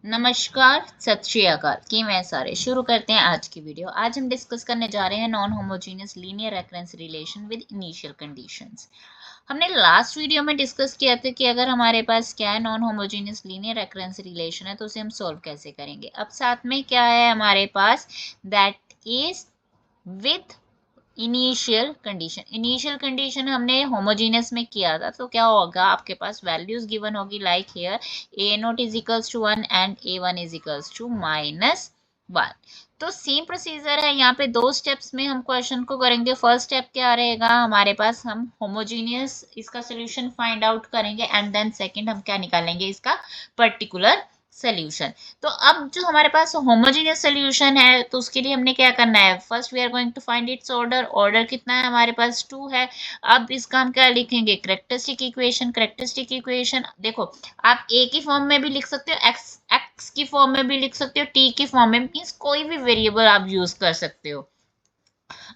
नमस्कार, सत श्री अकाल। किवें सारे शुरू करते हैं आज की वीडियो। आज हम डिस्कस करने जा रहे हैं non homogeneous linear recurrence relation with initial conditions. हमने लास्ट वीडियो में डिस्कस किया था कि अगर हमारे पास क्या है non homogeneous linear recurrence relation है तो उसे हम सॉल्व कैसे करेंगे। अब साथ में क्या है हमारे पास, that is with initial condition हमने होमोजीनियस में किया था, तो क्या होगा आपके पास वैल्यूज गिवन होगी like here A naught is equals to 1 and A one is equals to -1। तो सेम प्रोसीजर है, यहाँ पे दो स्टेप्स में हम क्वेश्चन को करेंगे। फर्स्ट स्टेप क्या रहेगा हमारे पास, हम होमोजीनियस इसका सोल्यूशन फाइंड आउट करेंगे एंड देन सेकंड हम क्या निकालेंगे, इसका पर्टिकुलर सोल्यूशन। तो अब जो हमारे पास होमोजेनियस सोल्यूशन है तो उसके लिए हमने क्या करना है, first we are going to find its order कितना है हमारे पास 2 है। अब इसका हम क्या लिखेंगे, कैरेक्टरिस्टिक इक्वेशन देखो आप ए की फॉर्म में भी लिख सकते हो, एक्स की फॉर्म में भी लिख सकते हो, टी की फॉर्म में, मीन्स कोई भी वेरिएबल आप यूज कर सकते हो।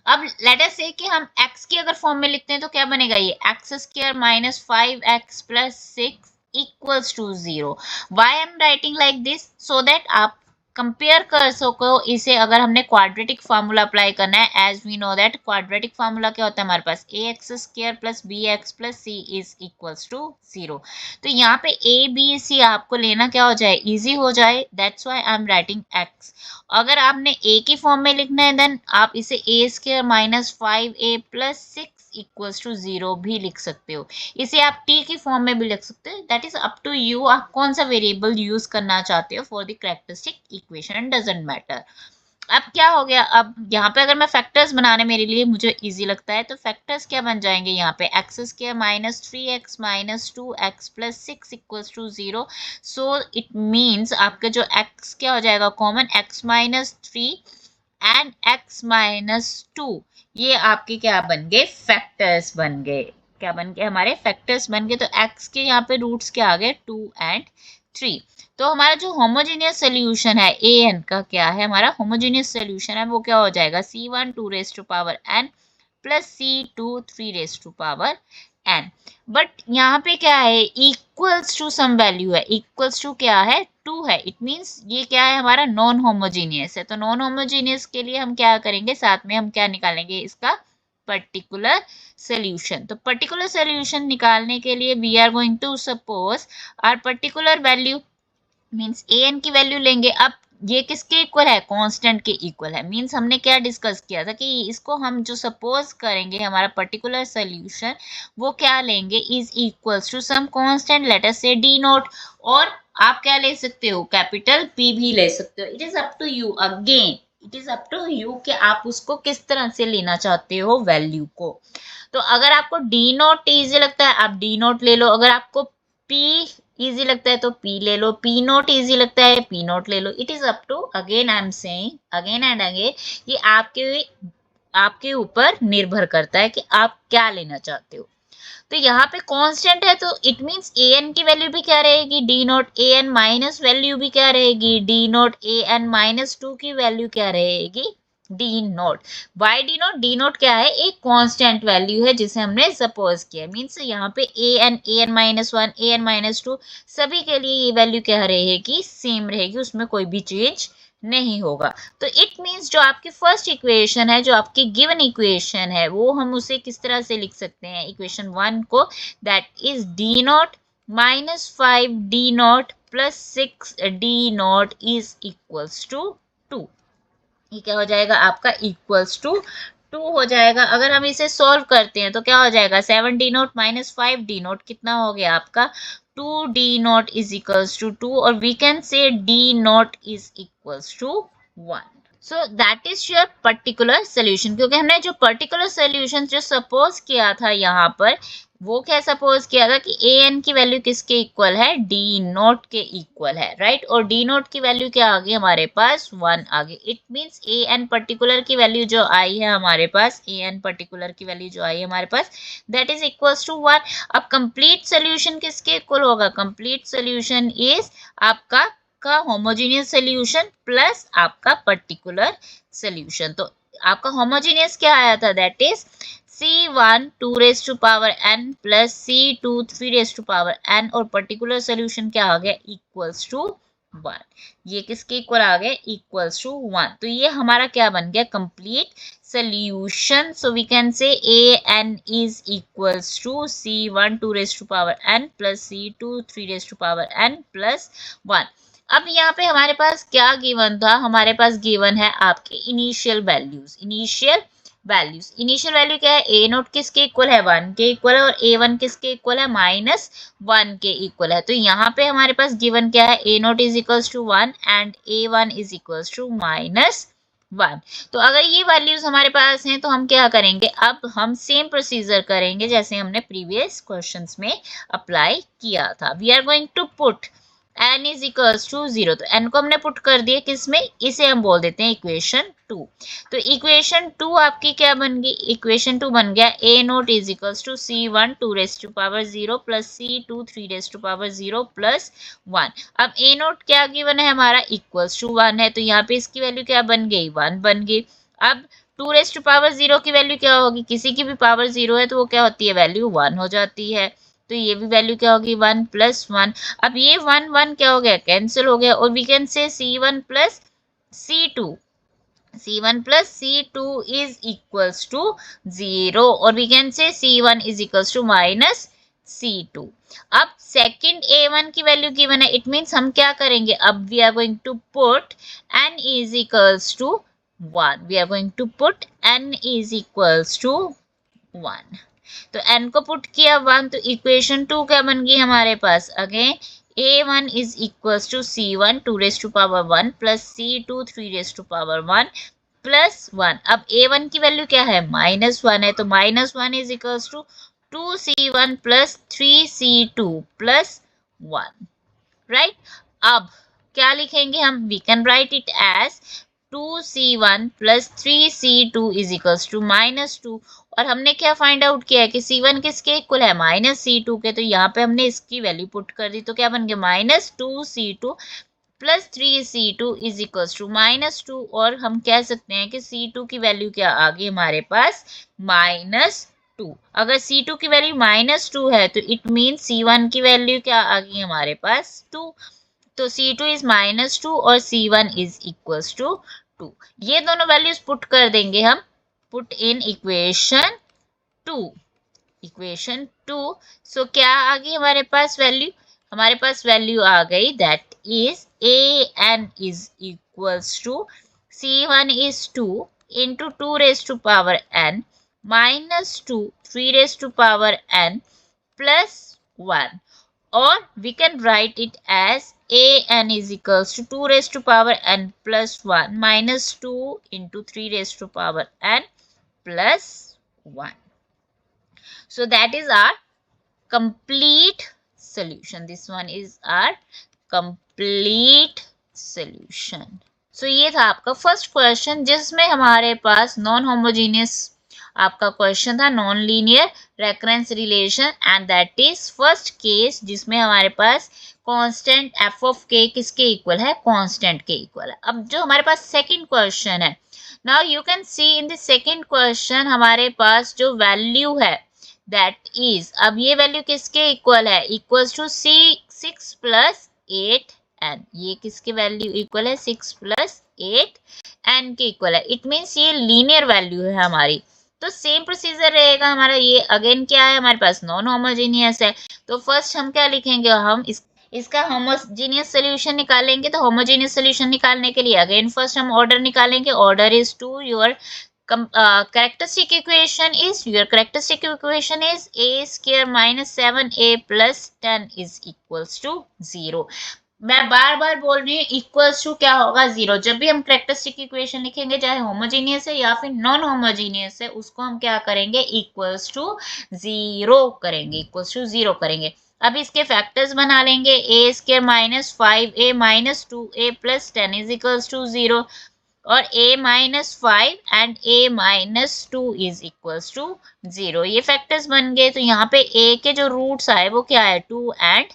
अब लेट अस से कि हम x की अगर फॉर्म में लिखते हैं तो क्या बनेगा, ये X square minus 5x plus 6 equals to 0। Why am writing like this, so that आप कंपेयर कर सको इसे। अगर हमने क्वाड्रेटिक फार्मूला अप्लाई करना है, as we know that quadratic formula क्या होता है हमारे पास, A X square plus B X plus C is equals to 0। तो यहाँ पे ए बी सी आपको लेना क्या हो जाए, इजी हो जाए, that's why I am writing x. अगर आपने a की फॉर्म में लिखना है देन आप इसे A square minus 5a plus 6 equals to 0 भी लिख सकते हो। इसे आप t की फॉर्म में भी लिख सकते हो, that is up to you, आप कौन सा वेरिएबल यूज करना चाहते हो for the characteristic equation, doesn't matter. अब क्या हो गया, अब यहाँ पे अगर मैं फैक्टर्स बनाने मेरे लिए मुझे इजी लगता है तो फैक्टर्स क्या बन जाएंगे, यहाँ पे X square minus 3x minus 2x plus 6 equals to 0। So it means आपका जो x क्या हो जाएगा common, x minus 3 and x minus 2, ये आपके क्या बन गए, फैक्टर्स बन गए। क्या बन गए, हमारे फैक्टर्स बन गए। तो x के यहाँ पे रूट्स क्या आ गए, 2 एंड 3। तो हमारा जो होमोजेनियस सोल्यूशन है ए एन का, क्या है हमारा होमोजेनियस सोल्यूशन है, वो क्या हो जाएगा C1 2 raise to power n plus C2 3 raise to power n। But यहाँ पे क्या है, इक्वल्स टू सम वैल्यू है, इक्वल्स टू क्या है 2 है, इट मीन्स ये क्या है हमारा नॉन होमोजीनियस है। तो नॉन होमोजीनियस के लिए हम क्या करेंगे, साथ में हम क्या निकालेंगे, इसका पर्टिकुलर सोल्यूशन। तो पर्टिकुलर सोल्यूशन निकालने के लिए we are going to suppose our particular value means A N की वैल्यू लेंगे। अब ये किसके इक्वल है, कांस्टेंट के इक्वल है। मीन्स हमने क्या डिस्कस किया था कि इसको हम जो सपोज करेंगे हमारा पर्टिकुलर सोल्यूशन, वो क्या लेंगे, is equals to some constant, let us say D naught. और आप क्या ले सकते हो, कैपिटल पी भी ले सकते हो। It is up to you, again it is up to you कि आप उसको किस तरह से लेना चाहते हो वैल्यू को। तो अगर आपको डी नोट इजी लगता है आप डी नोट ले लो, अगर आपको पी इजी लगता है तो पी ले लो, पी नोट इजी लगता है पी नोट ले लो। It is up to, again I am saying again and again, ये आपके ऊपर निर्भर करता है कि आप क्या लेना चाहते हो। तो यहाँ पे कांस्टेंट है तो इट मींस ए एन की वैल्यू भी क्या रहेगी, denote A N minus value भी क्या रहेगी, denote A N minus 2 की वैल्यू क्या रहेगी, denote. Why denote, denote क्या है, एक कांस्टेंट वैल्यू है जिसे हमने सपोज किया। मीन्स यहाँ पे A N minus 1 A N minus 2 सभी के लिए ये वैल्यू क्या रहेगी, सेम रहेगी, उसमें कोई भी चेंज नहीं होगा। तो इट मीन्स जो आपकी फर्स्ट इक्वेशन है, जो आपकी गिवन इक्वेशन है, वो हम उसे किस तरह से लिख सकते हैं, इक्वेशन 1 को, that is d nought minus 5 d nought plus 6 d nought is equals to 2। ये क्या हो जाएगा आपका, इक्वल्स टू 2 हो जाएगा। अगर हम इसे सॉल्व करते हैं तो क्या हो जाएगा, 7 d nought minus 5 d nought कितना हो गया आपका, 2 d nought is equals to 2, और we can say d nought is equals to 1। So that is your particular solution, क्योंकि हमने जो पर्टिकुलर सोल्यूशन जो सपोज किया था यहाँ पर, वो क्या सपोज किया था कि ए एन की वैल्यू किसके इक्वल है, डी नोट के इक्वल है, राइट। और डी नोट की वैल्यू क्या आ गई हमारे पास, 1 आ गई। It means A n particular की वैल्यू जो आई है हमारे पास, ए एन पर्टिकुलर की वैल्यू जो आई है हमारे पास, दैट इज इक्वल्स टू 1। अब कंप्लीट सोल्यूशन किसके इक्वल होगा, कंप्लीट सोल्यूशन इज आपका का होमोजीनियस सोल्यूशन प्लस आपका पर्टिकुलर सोल्यूशन। तो आपका होमोजीनियस क्या आया था, that is C1 2 raise to power n plus C2 3 raise to power n, और पर्टिकुलर सोल्यूशन क्या आ गया, इक्वल्स टू 1। ये किसके इक्वल आ गए, इक्वल्स टू 1। तो ये हमारा क्या बन गया, complete solution. So we can say an is equals to c1 2 raised to power n plus c2 3 raised to power n plus 1। अब यहाँ पे हमारे पास क्या गिवन था, हमारे पास गिवन है आपके इनिशियल वैल्यूज। इनिशियल वैल्यू क्या है, ए नोट किसके इक्वल है, 1 के इक्वल है, और ए वन किसके इक्वल है, -1 के इक्वल है। तो यहाँ पे हमारे पास गिवन क्या है, A naught is equals to 1 and A one is equals to -1। तो अगर ये वैल्यूज हमारे पास हैं तो हम क्या करेंगे, अब हम सेम प्रोसीजर करेंगे जैसे हमने प्रीवियस क्वेश्चंस में अप्लाई किया था। We are going to put n is equals to 0। तो n को हमने पुट कर दिया किसमें, इसे हम बोल देते हैं इक्वेशन 2। तो इक्वेशन 2 आपकी क्या बन गई, इक्वेशन 2 बन गया a nought is equals to c1 2 raise to power 0 plus c2 3 raise to power 0 plus 1। अब a नोट क्या गिवन है हमारा, इक्वल्स टू 1 है, तो यहाँ पे इसकी वैल्यू क्या बन गई, 1 बन गई। अब 2 रेज टू पावर 0 की वैल्यू क्या होगी, किसी की भी पावर 0 है तो वो क्या होती है, वैल्यू 1 हो जाती है। तो ये भी वैल्यू क्या होगी, 1 प्लस 1। अब ये 1 1 क्या हो गया, कैंसिल हो गया, और we can say c1 plus c2, c1 plus c2 is equals to 0, और we can say c1 is equals to minus c2। अब सेकंड a1 की वैल्यू गिवन है, इट मीन्स हम क्या करेंगे, अब we are going to put n is equals to 1। we are going to put n is equals to 1। तो n को put किया 1, तो इक्वेशन 2 क्या बन गई हमारे पास, again a1 is equals to c1 2 raised to power 1 plus c2 3 raised to power 1 plus 1। अब a1 की वैल्यू क्या है, -1 है, तो -1 is equals to 2c1 plus 3c2 plus 1, right. अब क्या लिखेंगे हम, we can write it as 2c1 plus 3c2 is equals to -2। और हमने क्या फाइंड आउट किया है कि c1 किसके इक्वल है, -c2 के, तो यहाँ पे हमने इसकी वैल्यू पुट कर दी, तो क्या बन गया, -2c2 plus 3c2 is equals to -2। और हम कह सकते हैं कि c2 की वैल्यू क्या आ गई हमारे पास, -2। अगर c2 की वैल्यू -2 है तो इट मीन c1 की वैल्यू क्या आ गई हमारे पास, 2। तो c2 इज -2 और c1 इज इक्वल्स टू 2। ये दोनों वैल्यूज पुट कर देंगे हम, पुट इन इक्वेशन 2। सो क्या आ गई हमारे पास वैल्यू, हमारे पास वैल्यू आ गई that is an is equals to c1 is 2 into 2 raised to power n minus 2 3 raised to power n plus 1। or we can write it as an is equals to 2 raised to power n plus 1 minus 2 into 3 raised to power n plus 1। So that is our complete solution. This one is our complete solution. So ये था आपका first question जिसमें हमारे पास non homogeneous आपका question था, non linear recurrence relation, and that is first case जिसमें हमारे पास कांस्टेंट f ऑफ k किसके इक्वल है, कांस्टेंट के इक्वल है। अब जो हमारे पास सेकंड क्वेश्चन है, now you can see in the second question हमारे पास जो वैल्यू है दैट इज, अब ये वैल्यू किसके इक्वल है, इक्वल्स टू 6 प्लस 8n। ये किसके वैल्यू इक्वल है, 6 प्लस 8n के इक्वल है। इट मीन्स ये लीनियर वैल्यू है हमारी। तो सेम प्रोसीजर रहेगा हमारा, ये अगेन क्या है हमारे पास, नॉन होमोजीनियस है। तो फर्स्ट हम क्या लिखेंगे, हम इसका होमोजीनियस सोल्यूशन निकालेंगे। तो होमोजीनियस सोल्यूशन निकालने के लिए अगेन फर्स्ट हम ऑर्डर निकालेंगे। Order is two your characteristic equation is a square minus 7a plus 10 is equals to 0। मैं बार बार बोल रही हूँ इक्वल्स टू क्या होगा, 0। जब भी हम कैरेक्टरिस्टिक इक्वेशन लिखेंगे, चाहे होमोजीनियस है या फिर नॉन होमोजीनियस है, उसको हम क्या करेंगे, इक्वल्स टू 0 करेंगे, इक्वल्स टू 0 करेंगे। अब इसके फैक्टर्स बना लेंगे, a square minus 5a minus 2a plus 10 is equals to 0, और a minus 5 and a minus 2 is equals to 0। ये फैक्टर्स बन गए। तो यहाँ पे a के जो रूट्स आए वो क्या है, 2 एंड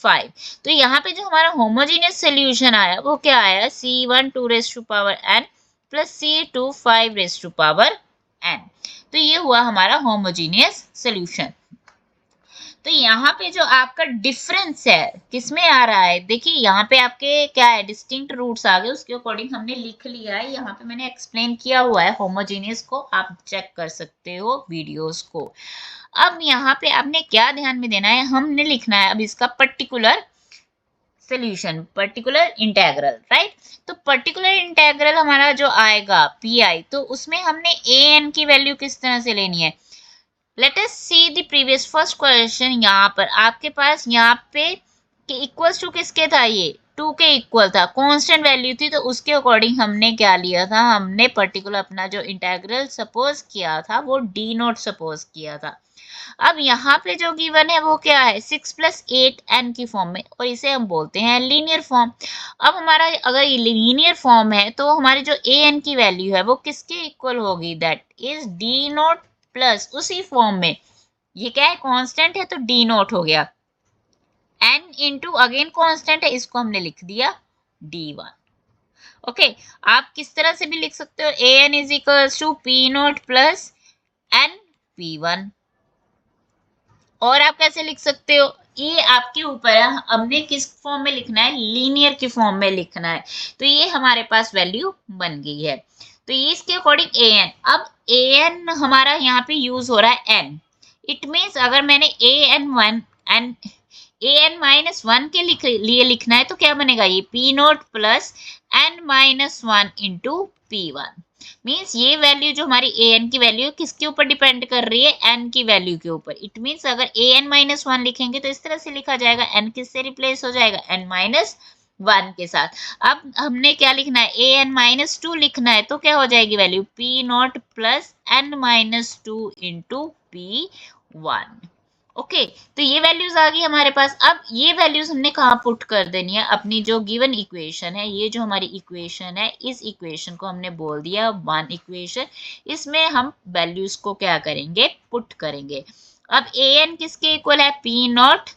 5। तो यहाँ पे जो हमारा होमोजीनियस सोल्यूशन आया वो क्या आया, c1 2 raise to power n plus c2 5 raise to power n। तो ये हुआ हमारा होमोजीनियस सोल्यूशन। तो यहाँ पे जो आपका डिफरेंस है किसमें आ रहा है, देखिए यहाँ पे आपके क्या है, डिस्टिंक्ट रूट्स आ गए, उसके अकॉर्डिंग हमने लिख लिया है, यहाँ पे मैंने एक्सप्लेन किया हुआ है होमोजेनियस को, आप चेक कर सकते हो वीडियोस को। अब यहाँ पे आपने क्या ध्यान में देना है, हमने लिखना है अब इसका particular solution, particular integral, right. तो पर्टिकुलर इंटेग्रल हमारा जो आएगा पी आई, तो उसमें हमने ए एन की वैल्यू किस तरह से लेनी है, let us see the previous first question. यहाँ पर आपके पास यहाँ पे इक्वल्स टू किसके था, ये 2 के इक्वल था, कांस्टेंट वैल्यू थी, तो उसके अकॉर्डिंग हमने क्या लिया था, हमने पर्टिकुलर अपना जो इंटेग्रल सपोज किया था वो डी नोट सपोज किया था। अब यहाँ पे जो गिवन है वो क्या है, 6+8n की फॉर्म में, और इसे हम बोलते हैं लीनियर फॉर्म। अब हमारा अगर लीनियर फॉर्म है तो हमारी जो ए एन की वैल्यू है वो किसके इक्वल होगी, that is D naught plus उसी फॉर्म में, ये क्या है कांस्टेंट है तो डी नोट हो गया, n इंटू अगेन कांस्टेंट है, इसको हमने लिख दिया d1। ओके, आप किस तरह से भी लिख सकते हो, A N is equals to P note plus N P one, और आप कैसे लिख सकते हो, ये आपके ऊपर है, हमने किस फॉर्म में लिखना है, लीनियर की फॉर्म में लिखना है, तो ये हमारे पास वैल्यू बन गई है। तो ये इसके अकॉर्डिंग ए एन, अब ए एन हमारा यहाँ पे यूज हो रहा है एन, इट मीन्स अगर मैंने A N one N A N minus one के लिए लिखना है तो क्या बनेगा, ये P note plus N minus one into P one, means ये वैल्यू जो हमारी ए एन की वैल्यू है किसके ऊपर डिपेंड कर रही है, एन की वैल्यू के ऊपर। इट मीन्स अगर ए एन माइनस वन लिखेंगे तो इस तरह से लिखा जाएगा, एन किससे रिप्लेस हो जाएगा, एन माइनस वन के साथ। अब हमने क्या लिखना है, ए एन माइनस टू लिखना है, तो क्या हो जाएगी value, p not plus N minus two into P one. Okay, तो ये वैल्यूज आ गई हमारे पास। अब ये वैल्यूज हमने कहाँ पुट कर देनी है, अपनी जो गिवन इक्वेशन है, ये जो हमारी इक्वेशन है, इस इक्वेशन को हमने बोल दिया वन इक्वेशन, इसमें हम वैल्यूज को क्या करेंगे, पुट करेंगे। अब ए एन किसके इक्वल है, p not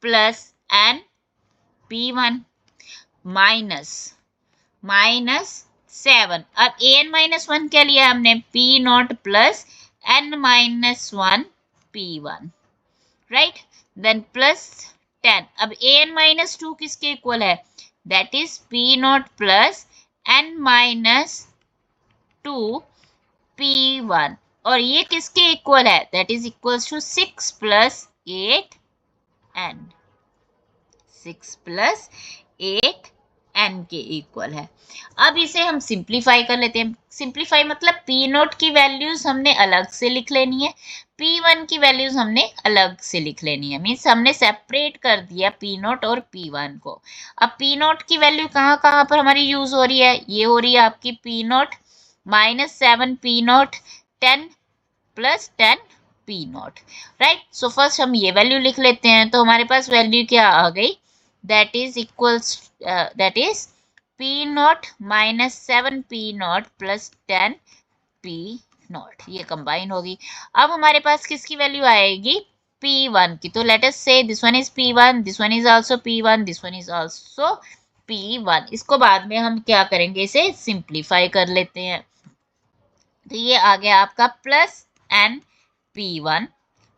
plus N P one minus minus 7, अब ए एन माइनस वन क्या लिया हमने, p not plus N minus one p one, right, then plus 10, अब ए एन माइनस टू किसके इक्वल है, that is p not plus N minus two p one, और ये किसके इक्वल है, that is equals to 6 plus 8 n, 6 plus 8 N के equal है। अब इसे हम सिंप्लीफाई कर लेते हैं, सिंप्लीफाई मतलब पी नोट की वैल्यूज हमने अलग से लिख लेनी है, पी वन की वैल्यूज हमने अलग से लिख लेनी है, मीन्स हमने सेपरेट कर दिया पी नोट और पी वन को। अब पी नोट की वैल्यू कहाँ कहाँ पर हमारी यूज हो रही है, ये हो रही है आपकी P nought minus 7 p note 10 plus 10 p note, right. So first हम ये वैल्यू लिख लेते हैं, तो हमारे पास वैल्यू क्या आ गई, that is equals that is p naught minus 7 p naught plus 10 p naught, ये कंबाइन होगी। अब हमारे पास किसकी वैल्यू आएगी, p1 की, तो लेट अस से this one is p1, this one is also p1, this one is also p1। इसको बाद में हम क्या करेंगे, इसे सिंप्लीफाई कर लेते हैं, तो ये आ गया आपका plus n p1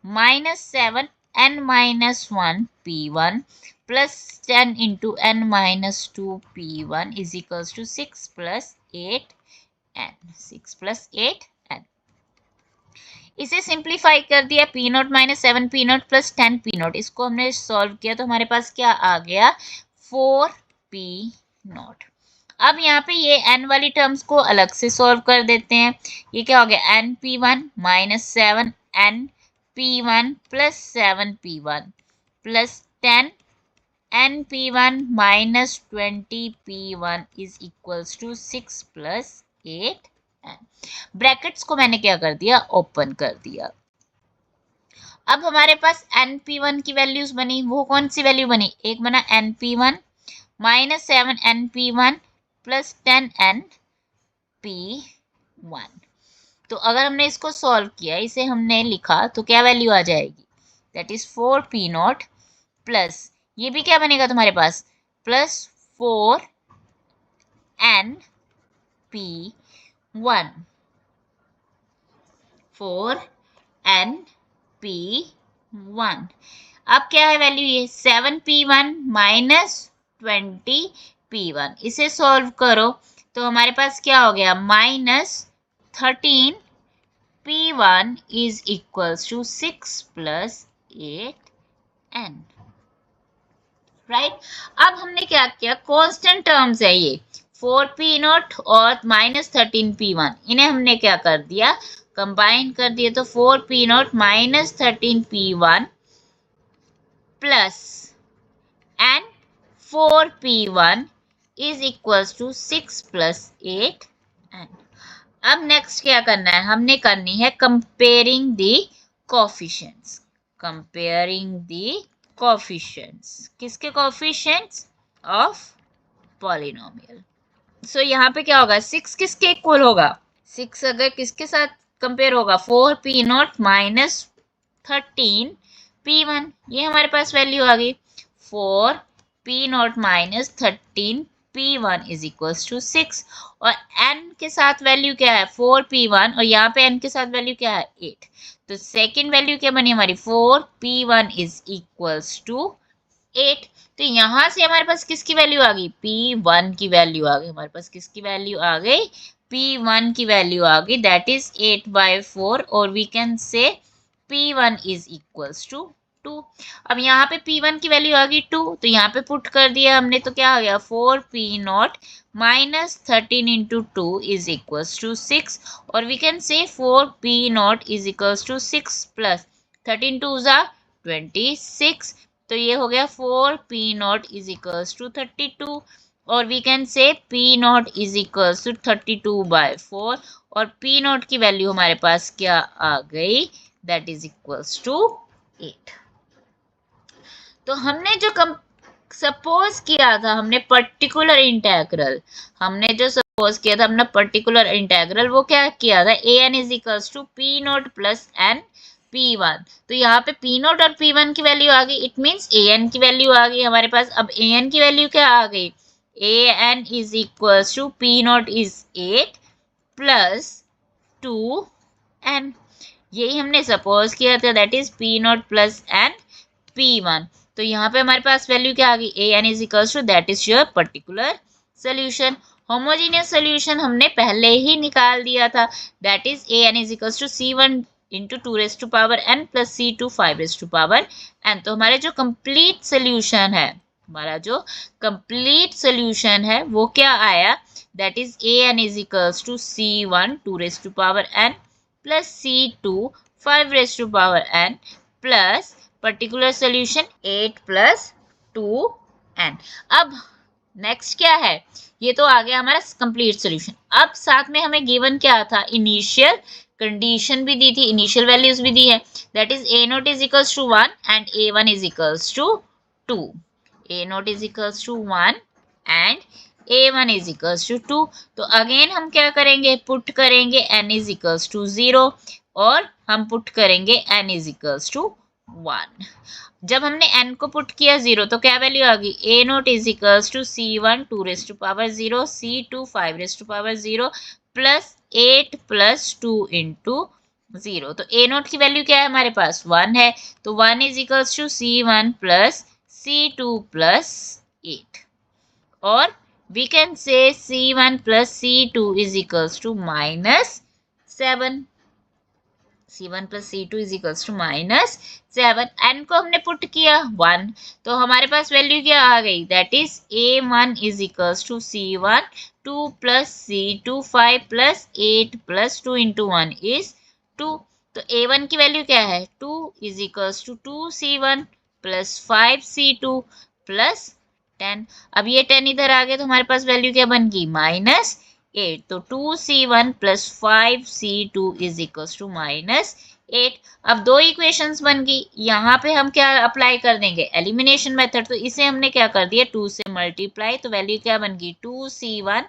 minus 7 n minus 1 p1 plus 10 into n minus 2 p1 is equals to 6 plus 8 n, 6 plus 8 n। इसे सिंप्लीफाई कर दिया, p nought minus 7 p note plus 10 p nought, इसको हमने सॉल्व किया तो हमारे पास क्या आ गया, 4 पी नोट। अब यहाँ पे ये n वाली टर्म्स को अलग से सॉल्व कर देते हैं, ये क्या हो गया, n P one minus 7 n P one plus 7 p one plus 10 n P one minus 20 p one is equals to 6 plus 8 n. Brackets को मैंने क्या कर दिया, ओपन कर दिया। अब हमारे पास एन पी वन की वैल्यूज बनी, वो कौन सी वैल्यू बनी, एक बना n P one minus 7 n P one plus 10 n P one. तो अगर हमने इसको सॉल्व किया, इसे हमने लिखा, तो क्या वैल्यू आ जाएगी, that is 4 P not plus, ये भी क्या बनेगा तुम्हारे पास, plus 4 N P one, 4 N P 1। अब क्या है वैल्यू, ये 7p1 माइनस 20p1, इसे सॉल्व करो तो हमारे पास क्या हो गया, -13p1 is equals to 6 plus 8n, right. अब हमने क्या किया, कांस्टेंट टर्म्स है ये 4p0 और -13p1, इन्हें हमने क्या कर दिया, कंबाइन कर दिया, तो 4p0 minus 13p1 plus and 4p1 is equals to 6 plus 8n। अब नेक्स्ट क्या करना है, हमने करनी है comparing the coefficients, comparing the coefficients, किसके कोफिशिएंट्स, ऑफ पॉलिनोमियल। सो यहाँ पे क्या होगा, 6 किसके इक्वल होगा, 6 अगर किसके साथ कंपेयर होगा, 4p0 माइनस 13p1, ये हमारे पास वैल्यू आ गई, 4p0 minus 13p1 is equals to 6, और n के साथ वैल्यू क्या है, 4p1, और यहाँ पे n के साथ वैल्यू क्या है, 8, तो सेकेंड वैल्यू क्या बनी हमारी, 4p1 इज इक्वल्स टू 8। तो यहां से हमारे पास किसकी वैल्यू आ गई, p1 की वैल्यू आ गई, हमारे पास किसकी वैल्यू आ गई, p1 की वैल्यू आ गई, दैट इज 8/4, और वी कैन से p1 इज इक्वल्स टू 2। अब यहाँ पे p1 की वैल्यू आ गई 2, तो यहाँ पे पुट कर दिया हमने, तो क्या आ गया, 4p0 minus 13 into 2 is equals to 6, और वी कैन से 4p0 is equals to 6 plus 13 2 जा 26, तो ये हो गया 4p0 इज इक्वल्स टू 32, और वी कैन से p0 इज इक्वल्स टू 32/4, और p0 की वैल्यू हमारे पास क्या आ गई, दैट इज इक्वल्स टू 8। तो हमने जो सपोज किया था, हमने पर्टिकुलर इंटेग्रल, हमने जो सपोज किया था अपना पर्टिकुलर इंटेग्रल, वो क्या किया था, an is equals to p0 plus n p1, तो यहाँ पे p0 और p1 की वैल्यू आ गई, इट मीन्स an की वैल्यू आ गई हमारे पास। अब an की वैल्यू क्या आ गई, an is equals to p0 is 8 plus 2n, यही हमने सपोज किया था, that is p0 plus n p1, तो यहाँ पे हमारे पास वैल्यू क्या आ गई, an is equals to, that is your particular solution. Homogeneous solution हमने पहले ही निकाल दिया था, that is an is equals to c1 into 2n plus c2 5n, तो हमारे जो कंप्लीट सोल्यूशन है, हमारा जो कंप्लीट सोल्यूशन है वो क्या आया, that is an is equals to c1 2n plus c2 5n plus particular solution 8 plus 2n। अब नेक्स्ट क्या है, ये तो आ गया हमारा कंप्लीट सोल्यूशन। अब साथ में हमें गिवन क्या था, इनिशियल कंडीशन भी दी थी, इनिशियल वैल्यूज भी दी है, that is a0 is equals to 1 and a1 is equals to 2, a0 is equals to 1 and a1 is equals to 2। तो अगेन हम क्या करेंगे, पुट करेंगे n इज इक्वल्स टू 0, और हम पुट करेंगे n इज इक्वल्स टू 1। जब हमने n को पुट किया 0, तो क्या वैल्यू आ गई, a0 is equals to c1 2 c2 5 plus 8 plus 2 into 0, तो a0 की वैल्यू क्या है हमारे पास, 1 है, तो 1 is equals to c1 plus c2 plus 8, और we can say c1 plus c2 is equals to -7, c1 plus c2 is equals to -7, n को हमने पुट किया 1, तो हमारे पास वैल्यू क्या आ गई, that is a1 is equals to c1 2 plus c2 5 plus 8 plus 2 into 1 is 2, तो a1 की वैल्यू क्या है, 2 is equals to 2c1 plus 5c2 plus 10। अब ये 10 इधर आ गया, तो हमारे पास वैल्यू क्या बन गई, -8, तो 2c1 plus 5c2 is equals to -8। अब दो इक्वेशंस बन गई, यहाँ पे हम क्या अप्लाई कर देंगे, एलिमिनेशन मेथड, तो इसे हमने क्या कर दिया 2 से मल्टीप्लाई, तो वैल्यू क्या बन गई 2c1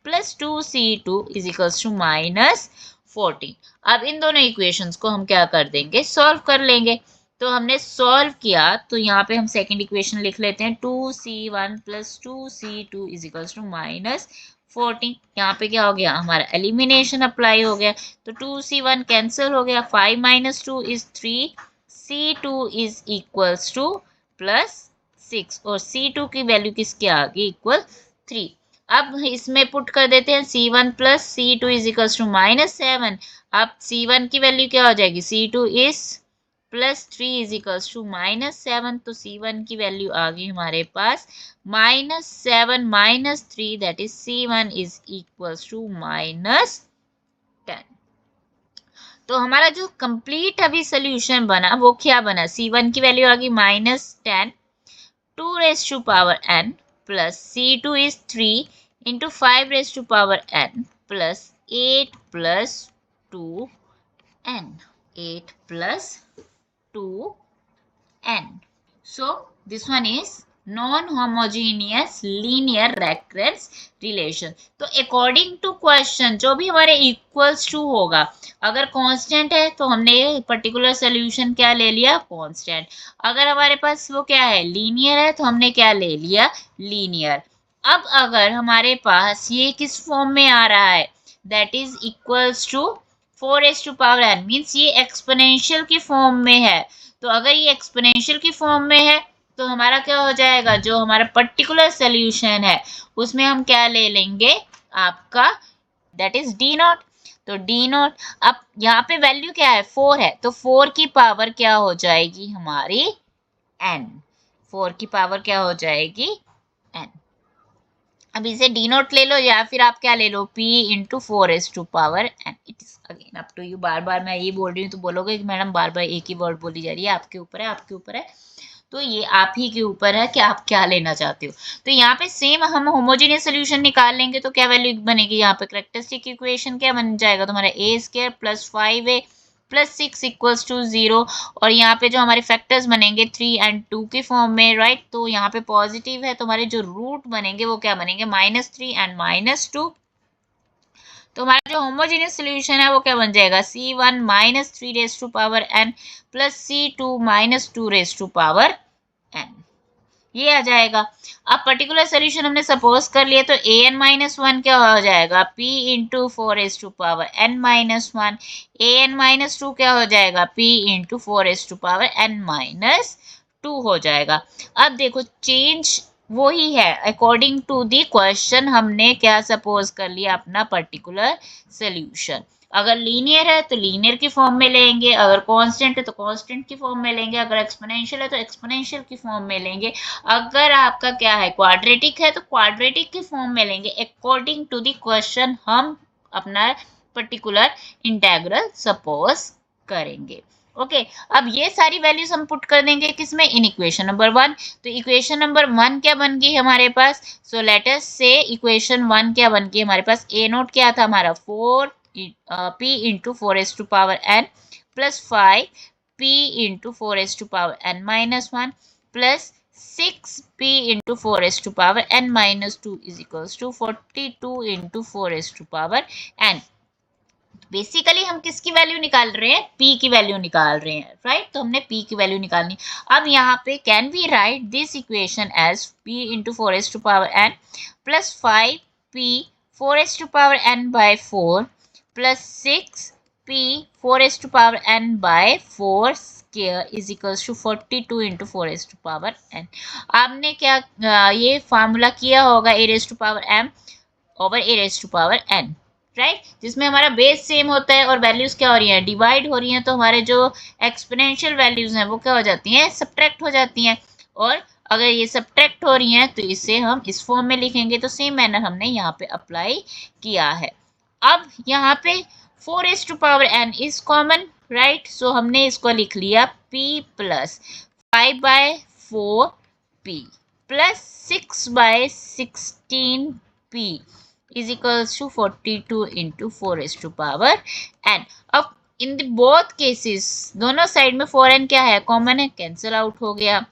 plus 2c2 is equals to -14। अब इन दोनों इक्वेशंस को हम क्या कर देंगे, सॉल्व कर लेंगे। तो हमने सॉल्व किया, तो यहाँ पे हम सेकंड इक्वेशन लिख लेते हैं, 2c1 plus 2c2 is equals to -14। यहाँ पे क्या हो गया, हमारा एलिमिनेशन अप्लाई हो गया, तो 2c1 कैंसिल हो गया, 5 - 2 is 3, C2 is equals to +6 और C2 की वैल्यू किसके आगे इक्वल 3। अब इसमें पुट कर देते हैं C1 plus C2 is equals to -7। अब C1 की वैल्यू क्या हो जाएगी, C2 is +3 is equals to -7, तो C1 की वैल्यू आ गई हमारे पास -7 -3, that is C1 is equals to -10। तो हमारा जो कंप्लीट अभी सोल्यूशन बना वो क्या बना, C1 की वैल्यू आ गई -10 2 raise to power n plus C2 is 3 into 5 raise to power n plus 8 plus 2n 8 plus 2n. So this one is non-homogeneous linear recurrence relation. तो according to question जो भी हमारे equals to होगा, अगर constant है तो हमने particular solution क्या ले लिया, constant. अगर हमारे पास वो क्या है, linear है, तो हमने क्या ले लिया, linear. अब अगर हमारे पास ये किस फॉर्म में आ रहा है, that is equals to 4 to power n, means ये एक्सपोनेंशियल की फॉर्म में है। तो अगर ये एक्सपोनेंशियल की फॉर्म में है तो हमारा क्या हो जाएगा, जो हमारा पर्टिकुलर सोल्यूशन है उसमें हम क्या ले लेंगे, आपका दैट इज डी नॉट। तो डी नॉट, अब यहाँ पे वैल्यू क्या है, 4 है, तो 4 की पावर क्या हो जाएगी हमारी n, 4 की पावर क्या हो जाएगी n। अब इसे डी नोट ले लो या फिर आप क्या ले लो, p into 4 n, it is again up to you. बार बार मैं ये बोल रही हूँ तो बोलोगे कि मैडम बार बार एक ही वर्ड बोली जा रही है, आपके ऊपर है, आपके ऊपर है। तो ये आप ही के ऊपर है कि आप क्या लेना चाहते हो। तो यहाँ पे सेम हम होमोजेनियस सोल्यूशन निकाल लेंगे तो क्या वैल्यू बनेगी, यहाँ पे कैरेक्टरिस्टिक इक्वेशन क्या बन जाएगा तुम्हारा, a² plus 5a plus 6 equals to 0। और यहाँ पे जो हमारे फैक्टर्स बनेंगे 3 और 2 के फॉर्म में, राइट। तो यहाँ पे पॉजिटिव है तो हमारे जो रूट बनेंगे वो क्या बनेंगे, -3 और -2। तो हमारा जो होमोजेनियस सोल्यूशन है वो क्या बन जाएगा, C1 -3 raise to power n plus C2 -2 raise to power n, ये आ जाएगा। अब पर्टिकुलर सोल्यूशन हमने सपोज कर लिया तो an-1 क्या हो जाएगा, p into 4 raise to power n-1, an-2 क्या हो जाएगा, p into 4 raise to power n-2 हो जाएगा। अब देखो चेंज वही है, अकॉर्डिंग टू दी क्वेश्चन हमने क्या सपोज कर लिया, अपना पर्टिकुलर सोल्यूशन। अगर लीनियर है तो लीनियर की फॉर्म में लेंगे, अगर कांस्टेंट है तो कांस्टेंट की फॉर्म में लेंगे, अगर एक्सपोनेंशियल है तो एक्सपोनेंशियल की फॉर्म में लेंगे, अगर आपका क्या है क्वाड्रेटिक है तो क्वाड्रेटिक की फॉर्म में लेंगे। अकॉर्डिंग टू द क्वेश्चन हम अपना पर्टिकुलर इंटेग्रल सपोज करेंगे। ओके अब ये सारी वैल्यूज हम पुट कर देंगे किसमें, इन इक्वेशन नंबर 1। तो इक्वेशन नंबर 1 क्या बन गई हमारे पास, सो लेट अस से इक्वेशन 1 क्या बन गई हमारे पास, ए नोट क्या था हमारा 4 p into 4 raise to power n plus 5 p into 4 raise to power n-1 plus 6p into 4 raise to power n-2 is equals to 42 into 4 raise to power n। Basically हम किसकी वैल्यू निकाल रहे हैं, p की value निकाल रहे हैं, right. तो हमने p की वैल्यू निकालनी। अब यहाँ पे can we write this equation as p into 4 raise to power n plus 5p 4 raise to power n by 4 plus 6p 4 raise to power n by 4 square is equals to 42 into 4 raise to power n। आपने क्या ये formula किया होगा a raise to power m over a raise to power n, right, जिसमें हमारा base same होता है और वैल्यूज क्या हो रही हैं, डिवाइड हो रही हैं। तो हमारे जो एक्सपोनेंशियल वैल्यूज हैं वो क्या हो जाती हैं, सब्ट्रैक्ट हो जाती हैं। और अगर ये सब्ट्रैक्ट हो रही हैं तो इसे हम इस फॉर्म में लिखेंगे। तो सेम मैनर हमने यहाँ पे अप्लाई किया है। अब यहाँ पे 4 raise to power n is common, right. So हमने इसको लिख लिया p plus 5 by 4 p plus 6 by 16 p is equals to 42 into 4 raised to power n। अब इन बोथ केसेस दोनों साइड में 4n क्या है, कॉमन है, कैंसिल आउट हो गया।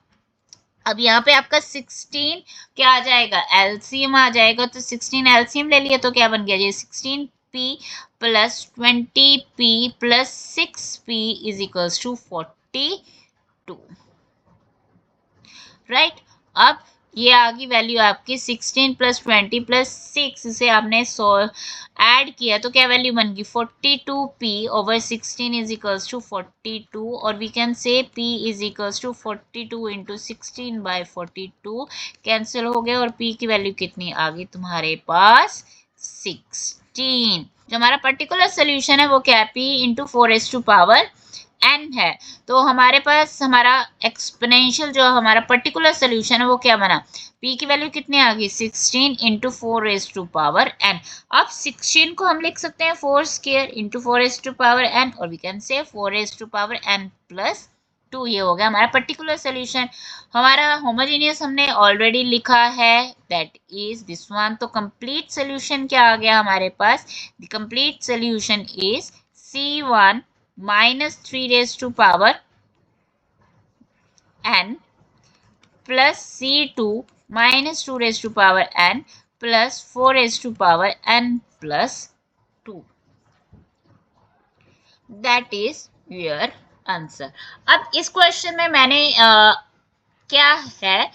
अब यहाँ पे आपका 16 क्या आ जाएगा, एलसीएम आ जाएगा। तो 16 एलसीएम ले लिया तो क्या बन गया, ये 16p plus 20p plus 6p is equals to 42, right. अब ये आ गई वैल्यू आपकी 16 प्लस 20 प्लस 6, इसे आपने ऐड किया तो क्या वैल्यू बन गई 42p/16 इज इक्वल्स टू 42, और we can say p is equals to 42 into 16/42 cancel हो गया, और p की वैल्यू कितनी आ गई तुम्हारे पास 16। जो हमारा पर्टिकुलर सोल्यूशन है वो क्या है, p इंटू 4 n है। तो हमारे पास हमारा एक्सपोनेंशियल जो हमारा पर्टिकुलर सोल्यूशन है वो क्या बना, p की वैल्यू कितनी आ गई 16 इंटू 4n। अब 16 को हम लिख सकते हैं 4 स्क्वायर इंटू 4n, और वी कैन से 4n प्लस 2। ये हो गया हमारा पर्टिकुलर सोल्यूशन। हमारा होमोजेनियस हमने ऑलरेडी लिखा है, दैट इज दिस वन। तो कंप्लीट सोल्यूशन क्या आ गया हमारे पास, the complete solution is C1 minus 3 raised to power n plus C2 minus 2 raised to power n plus 4 raised to power n plus 2. That is your answer. अब इस question में मैंने क्या है,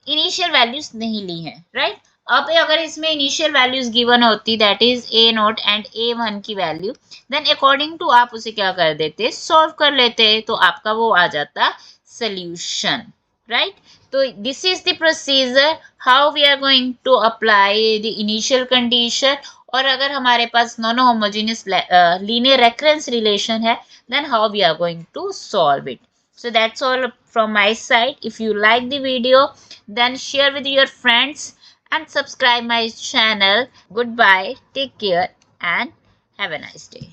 इनिशियल वैल्यूज नहीं ली है, राइट। अब अगर इसमें इनिशियल वैल्यूज गिवन होती, that is a0 and a1 की वैल्यू, देन अकॉर्डिंग टू आप उसे क्या कर देते, सॉल्व कर लेते, तो आपका वो आ जाता सोल्यूशन, राइट। तो this is the procedure how we are going to apply the initial condition. और अगर हमारे पास non homogeneous linear recurrence relation है, then how we are going to solve it. So that's all from my side. If you like the video, then share with your friends and subscribe my channel. Goodbye, take care, and have a nice day.